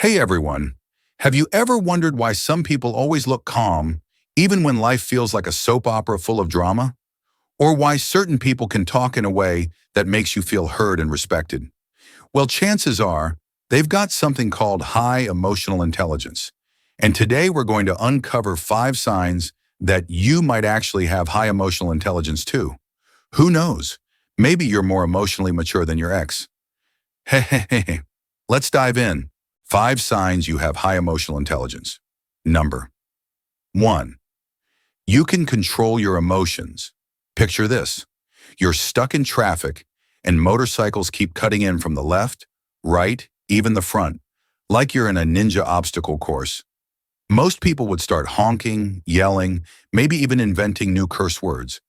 Hey everyone, have you ever wondered why some people always look calm, even when life feels like a soap opera full of drama? Or why certain people can talk in a way that makes you feel heard and respected? Well, chances are they've got something called high emotional intelligence. And today we're going to uncover 5 signs that you might actually have high emotional intelligence too. Who knows? Maybe you're more emotionally mature than your ex. Hey, let's dive in. 5 signs you have high emotional intelligence. Number 1. You can control your emotions. Picture this. You're stuck in traffic and motorcycles keep cutting in from the left, right, even the front, like you're in a ninja obstacle course. Most people would start honking, yelling, maybe even inventing new curse words.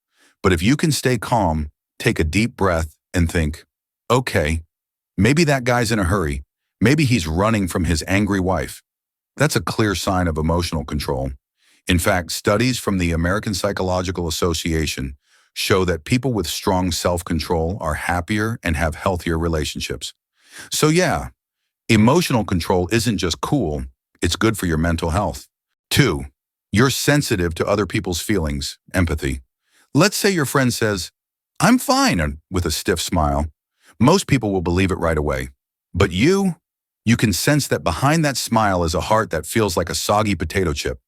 But if you can stay calm, take a deep breath and think, okay, maybe that guy's in a hurry. Maybe he's running from his angry wife. That's a clear sign of emotional control. In fact, studies from the American Psychological Association show that people with strong self-control are happier and have healthier relationships. So yeah, emotional control isn't just cool, it's good for your mental health. 2. You're sensitive to other people's feelings, empathy. Let's say your friend says, "I'm fine," and with a stiff smile. Most people will believe it right away. But you can sense that behind that smile is a heart that feels like a soggy potato chip.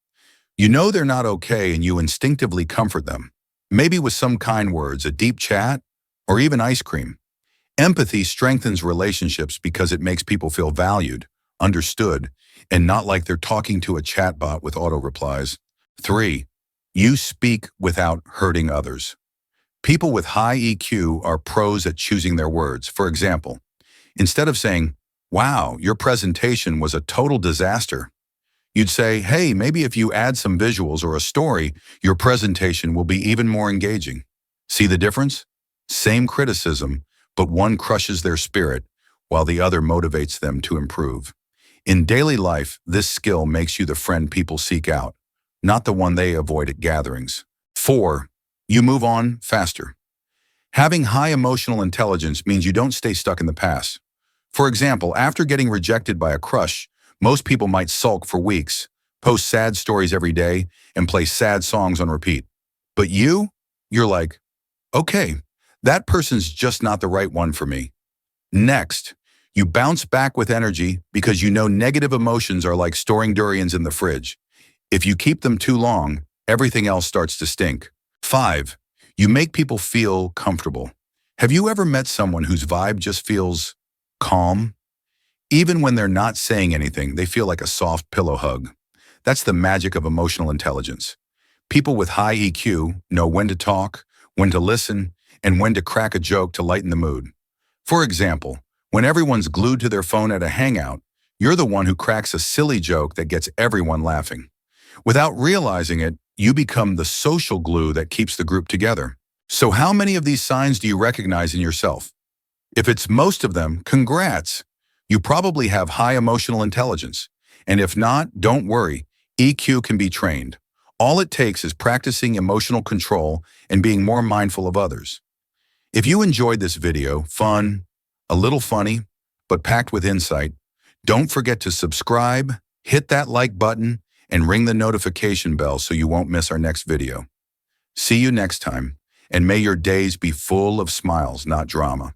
You know they're not okay and you instinctively comfort them. Maybe with some kind words, a deep chat, or even ice cream. Empathy strengthens relationships because it makes people feel valued, understood, and not like they're talking to a chatbot with auto replies. 3. You speak without hurting others. People with high EQ are pros at choosing their words. For example, instead of saying, "Wow, your presentation was a total disaster," you'd say, "Hey, maybe if you add some visuals or a story, your presentation will be even more engaging." See the difference? Same criticism, but one crushes their spirit while the other motivates them to improve. In daily life, this skill makes you the friend people seek out, not the one they avoid at gatherings. 4. You move on faster. Having high emotional intelligence means you don't stay stuck in the past. For example, after getting rejected by a crush, most people might sulk for weeks, post sad stories every day, and play sad songs on repeat. But you're like, okay, that person's just not the right one for me. Next, you bounce back with energy because you know negative emotions are like storing durians in the fridge. If you keep them too long, everything else starts to stink. 5. You make people feel comfortable. Have you ever met someone whose vibe just feels calm? Even when they're not saying anything, they feel like a soft pillow hug. That's the magic of emotional intelligence. People with high EQ know when to talk, when to listen, and when to crack a joke to lighten the mood. For example, when everyone's glued to their phone at a hangout, you're the one who cracks a silly joke that gets everyone laughing. Without realizing it, you become the social glue that keeps the group together. So how many of these signs do you recognize in yourself? If it's most of them, congrats! You probably have high emotional intelligence. And if not, don't worry, EQ can be trained. All it takes is practicing emotional control and being more mindful of others. If you enjoyed this video, fun, a little funny, but packed with insight, don't forget to subscribe, hit that like button, and ring the notification bell so you won't miss our next video. See you next time, and may your days be full of smiles, not drama.